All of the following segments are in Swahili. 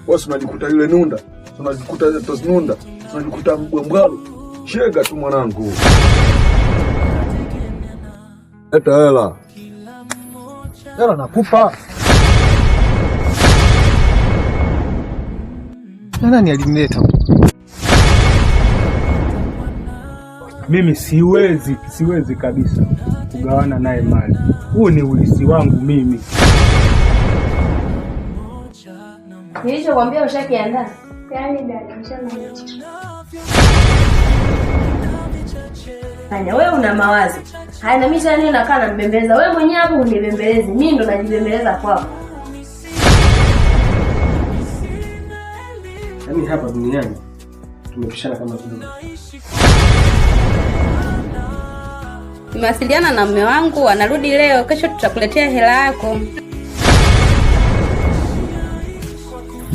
Wewe unajikuta yule nunda, unajikuta toznunda, unajikuta mbwambwalo. Shega tu mwanangu. Leta hela. Hela nakupa. Nani alimleta? Mimi siwezi kabisa kugawana naye mali. Huu ni ulisi wangu mimi. Nilichokwambia ushakiandaa? Yaani dada, mshamaliza. Fanya wewe una mawazo. Haya na mimi nini nakaa na mbembeleza. Wewe mwenyewe hapo unibembelezi. Mimi ndo najibembeleza kwako. Yaani hapa duniani tumepishana kama vile. Nimewasiliana na mume wangu, anarudi leo, kesho tutakuletea hela yako.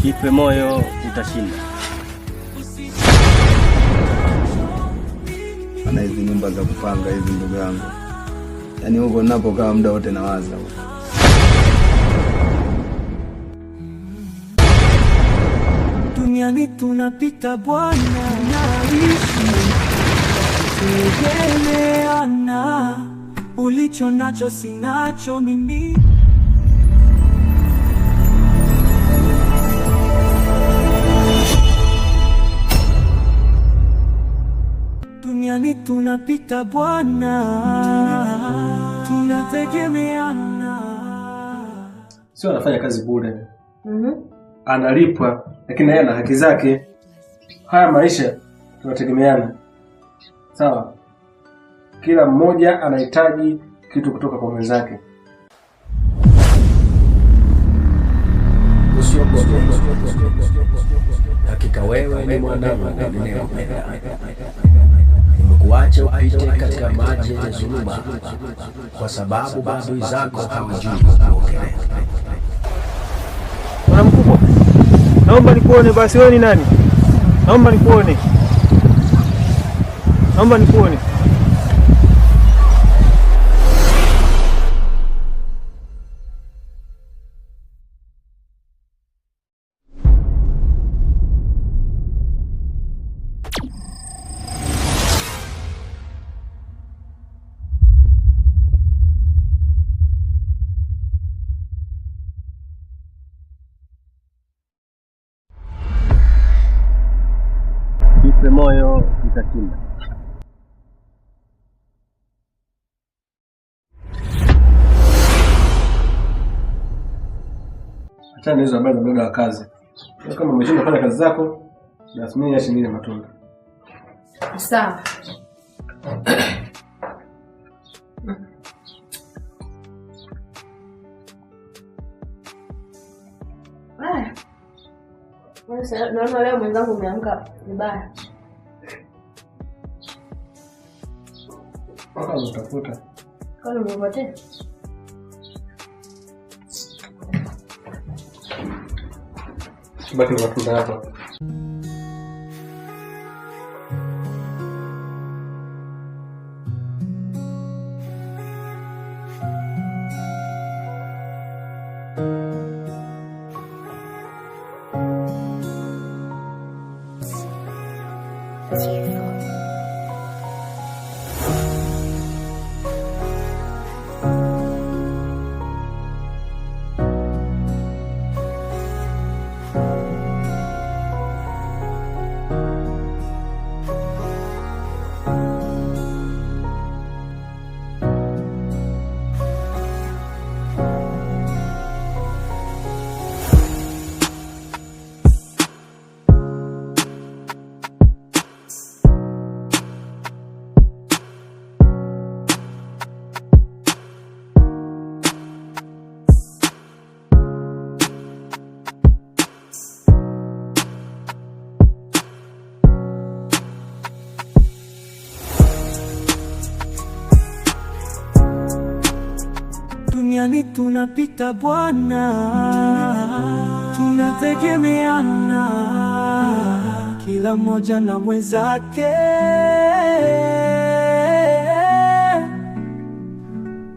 Jipe moyo, utashinda. Ana hizi nyumba za kupanga hizi ndugu yangu. Yaani huko ninapokaa muda wote nawaza huko. Duniani tunapita bwana, naishi tegemeana, ulicho nacho sinacho mimi. Duniani tunapita bwana, tunategemeana. Sio anafanya kazi bure. Analipwa, lakini yeye ana haki zake. Haya maisha tunategemeana. Sawa? Kila mmoja anahitaji kitu kutoka kwa mwenzake. Hakika wewe ni mwanadamu ninayempenda. Nimekuacha upite katika maji ya dhuluma kwa sababu maadui zako hawajui kuogelea. Bwana mkubwa, naomba nikuone basi. Wewe ni nani? Naomba nikuone. Naomba nikuone. Jipe moyo, utashinda. Achana hizo habari za muda wa kazi. Kama umeshinda kufanya kazi zako, basi mimi niache nile matunda. Sawa. Naona leo mwenzangu umeamka vibaya. Mpaka utafuta. Kwani umepotea? Baki matunda hapa. Duniani tunapita bwana, tunategemeana, kila mmoja na mwenzake.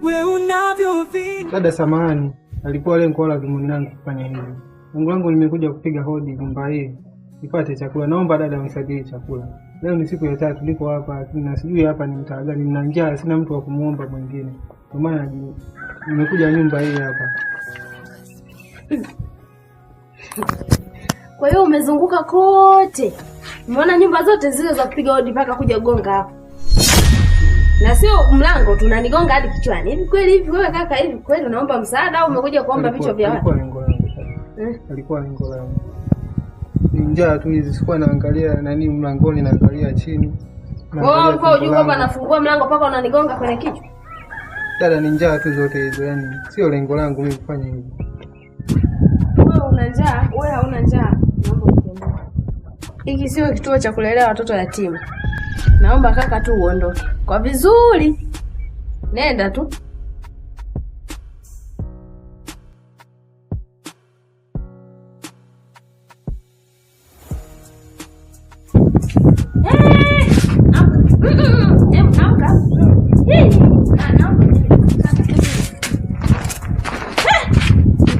We unavyovi. Dada samahani, alikuwa lengo la dhumuni langu kufanya hivi. Lengo langu nimekuja kupiga hodi nyumba hii nipate chakula. Naomba dada unisaidie chakula. Leo ni siku ya 3 niko hapa na sijui hapa ni mtaa gani. Nina njaa, sina mtu wa kumuomba mwingine. Kwa maana nimekuja nyumba hii hapa. Kwa hiyo umezunguka kote. Umeona nyumba zote zile za kupiga hodi mpaka kuja gonga hapa. Na sio mlango tunanigonga hadi kichwani. Hivi kweli hivi wewe kaka hivi kweli unaomba msaada au umekuja kuomba vichwa vya watu? Alikuwa lengo langu. Njaa tu hizi sikuwa naangalia nani mlangoni, naangalia chini. Wewe uko juu hapa nafungua mlango mpaka unanigonga kwenye kichwa. Dada ni njaa tu zote hizo, yani sio lengo langu mimi kufanya hivyo. Wewe una njaa, wewe hauna njaa. Naomba uende. Hiki sio kituo cha kulelea watoto yatima. Naomba kaka tu uondoke. Kwa vizuri. Nenda tu.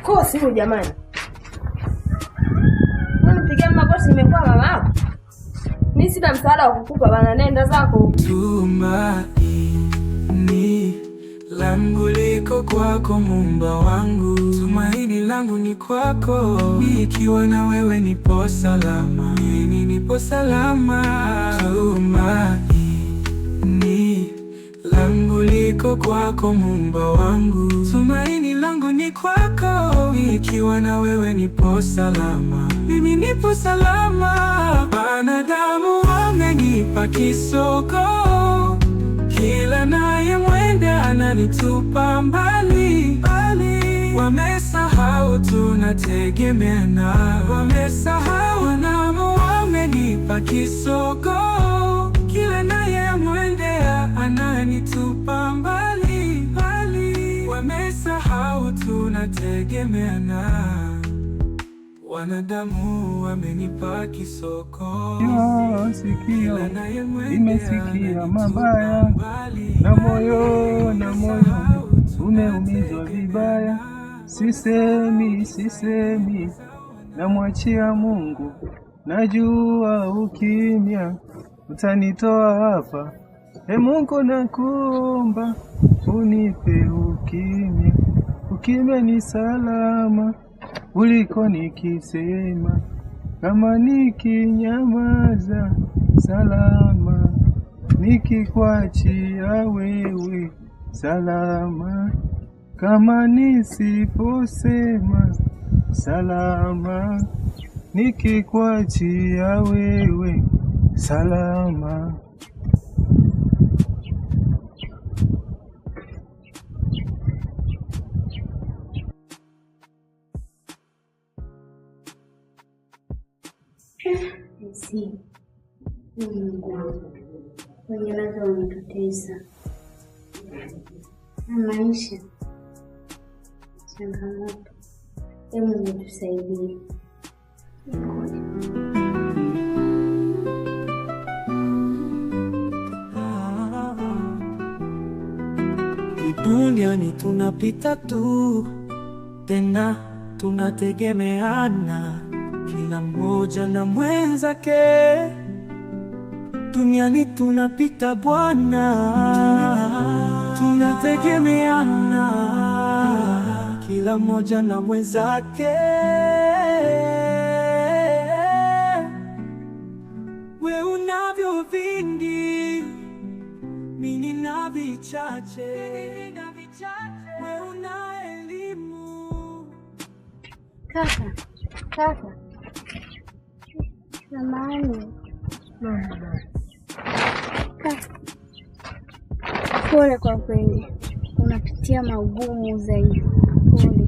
Kosi huyu jamani. Unipigia makosi nimekuwa mama yako. Mimi sina msaada wa kukupa bana, nenda zako. Tumaini langu liko kwako Muumba wangu. Tumaini langu ni kwako. Nikiwa na wewe nipo salama. Mimi nipo salama. Tumaini langu liko kwako Muumba wangu. Tumaini langu ni kwako. Nikiwa na wewe nipo salama. Mimi nipo salama. Wanadamu wamenipa kisoko. Kila naye mwenda ananitupa mbali. Wamesahau tunategemeana. Wamesahau wanadamu wamenipa kisoko. Kila naye mwenda ananitupa mbali. Wamesahau tunategemeana. Wanadamu wamenipa kisoko. Sikio nimesikia mabaya na moyo umeumizwa vibaya. Sisemi namwachia Mungu. Najua ukimya utanitoa hapa. Mungu nakuomba unipe ukimya. Ukimya ni salama kuliko nikisema. Kama nikinyamaza salama, nikikuachia wewe salama. Kama nisiposema salama, nikikuachia wewe salama. Si Mungu wangu wenye nazo unatutesa na maisha changamoto. Mungu tusaidie. Duniani tunapita tu, tena tunategemeana, kila mmoja na mwenzake. Duniani tunapita bwana, tunategemeana, kila mmoja na mwenzake. We unavyo vingi, mimi nina vichache. We una elimu. Kaka samahani. Pole kwa kweli, unapitia magumu zaidi. Pole.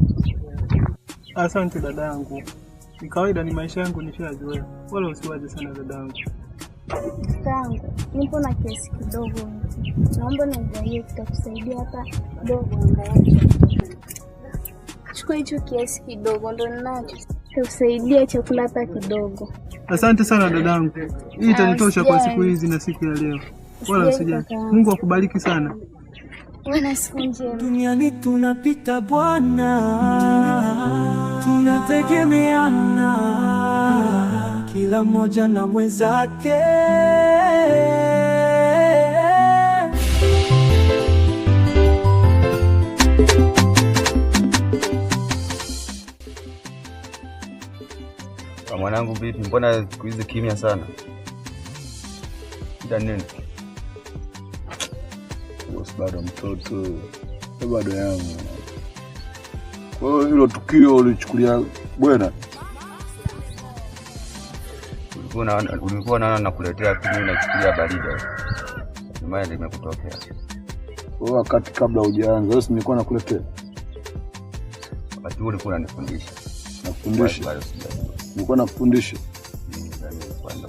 Asante dadangu, ni kawaida, ni maisha yangu nishazoea, wala usiwaze sana dadangu. Tangu nipo na kiasi kidogo, naomba niangalie kitakusaidia hata kidogo. Angalia, chukua hicho kiasi kidogo, ndo ninacho, kitakusaidia chakula hata kidogo. Asante sana dadangu, hii itanitosha kwa siku hizi na siku ya leo, wala usijali. Mungu akubariki sana. Wewe na siku njema. Duniani tunapita bwana, tunategemeana, kila mmoja na mwenzake. Mwanangu vipi? Mbona siku hizi kimya sana? Shida nini? Bosi bado mtoto. Bado yangu. Kwa hiyo hilo tukio ulichukulia bwana. Ulikuwa unaona nakuletea tu mimi nachukulia baridi. Mbaya limekutokea. Kwa wakati kabla hujaanza, wewe nilikuwa nakuletea. Wakati ulikuwa unanifundisha. Nafundisha. Nilikuwa nakufundisha.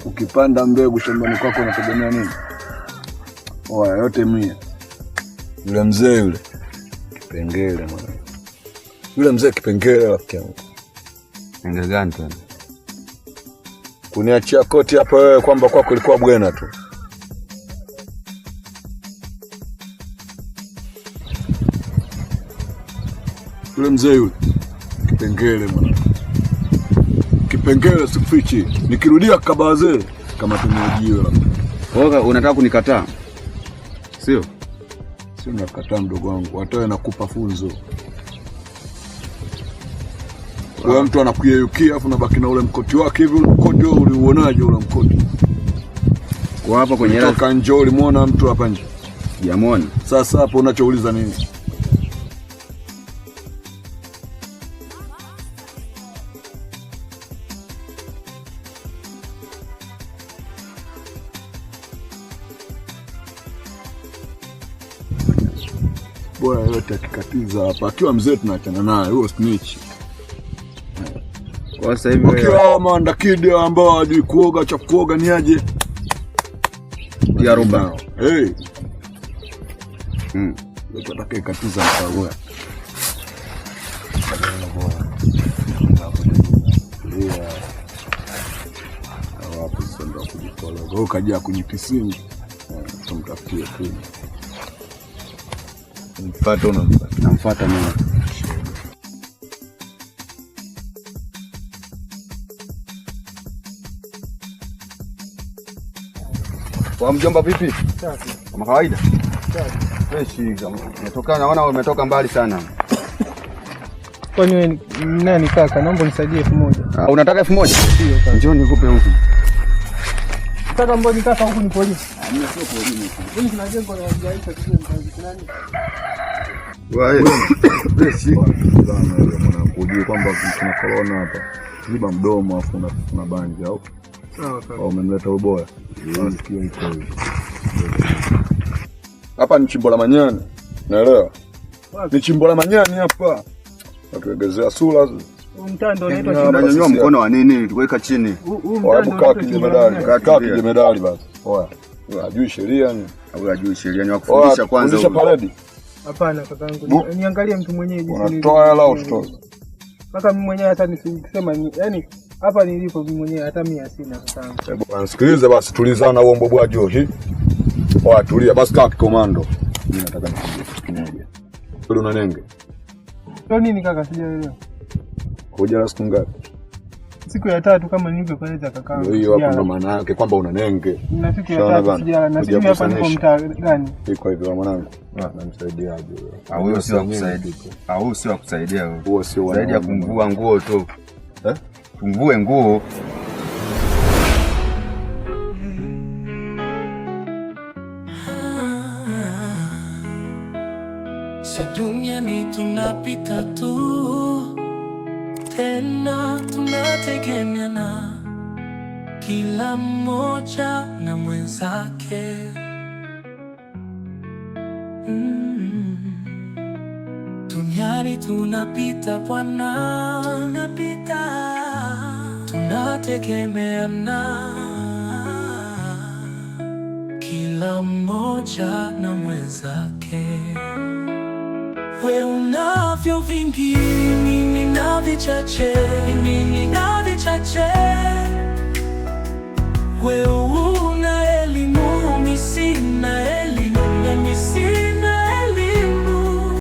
Ukipanda mbegu shambani kwako unategemea nini? Oya yote 100. Yule mzee yule kipengele mwana. Yule mzee kipengele rafiki yangu. Kipengele gani tena? Kuniachia koti hapa wewe kwamba kwako ilikuwa bwena tu. Yule mzee yule kipengele mwana. Kipengele sifichi. Nikirudia kabazee kama tumejiwa. Wewe unataka kunikataa? Sio? Sio nakataa mdogo wangu. Watoe nakupa funzo. Kwa mtu anakuyeyukia afu nabaki na ule mkoti wake hivi, ule mkoti wewe uliuonaje ule mkoti? Kwa hapa kwenye rasi. Toka nje ulimuona mtu hapa nje? Sijamuona. Sasa hapo unachouliza nini? Bora yote akikatiza hapa. Akiwa mzee tunaachana naye, huo snitch. Kwa sasa hivi wakiwa mandakidi ambao hadi kuoga cha kuoga ni aje? Ya roba. Hey. Ndio atakayekatiza mtawe. Hapo sasa kujitola. Wewe kaja kujitisini. Tumtafutie tu. Mfuata unamfuata. Namfuata mimi. Kwa mjomba vipi? Safi. Kama kawaida? Safi. Fresh. Umetoka, naona umetoka mbali sana. Kwani wewe nani kaka? Naomba nisaidie 1000. Unataka 1000? Ndio kaka. Njoo nikupe huku. Kaka mbona kaka huku ni polisi? Mimi sio polisi. Mimi kuna jengo la jaisa kile mtanzania. Wewe fresh. Sana wewe mwanangu, kwamba kuna corona hapa. Ziba mdomo afu una banja au? Sawa kaka. Umemleta uboya. Nasikia iko hivi. Hapa ni chimbo la manyani. Naelewa. Ni chimbo la manyani hapa. Natuegezea sura. Mtando unaitwa chimbo. Unanyanyua mkono wa nini? Tuweka chini. Wapo kaka kijemedali. Kaka kijemedali basi. Oya. Hajui sheria ni. Hajui sheria ni wakufundisha kwanza. Fundisha paredi. Hapana kakangu. Niangalie mtu mwenyewe jinsi unatoa hela au utoe? Kaka mimi mwenyewe hata nisema yani hapa nilipo mimi mwenyewe hata 100 sina kakangu. Hebu sikilize basi, tulizana huo mbobwa Joshi. Oya tulia basi kaka komando. Mimi nataka nikwambie kitu kimoja. Wewe una nenge? Ndio nini kaka sijaelewa. Hoja siku ngapi? Siku ya 3 kama nilivyokueleza kakangu. Hiyo hapo ndo maana yake kwamba una nenge. Na siku ya 3 sijala na siku hapa niko mtaa gani? Iko hivyo mwanangu. Namsaidiaje wewe? Huyo sio wakusaidia. Huyo sio wakusaidia wewe. Huo sio wasaidia kumvua nguo tu. Kumvue nguo. Duniani tunapita tu, tena tunategemeana, kila mmoja na mwenzake. Duniani tunapita bwana, tunategemeana, kila mmoja na mwenzake. Wewe unavyo vingi, mimi na vichache, Wewe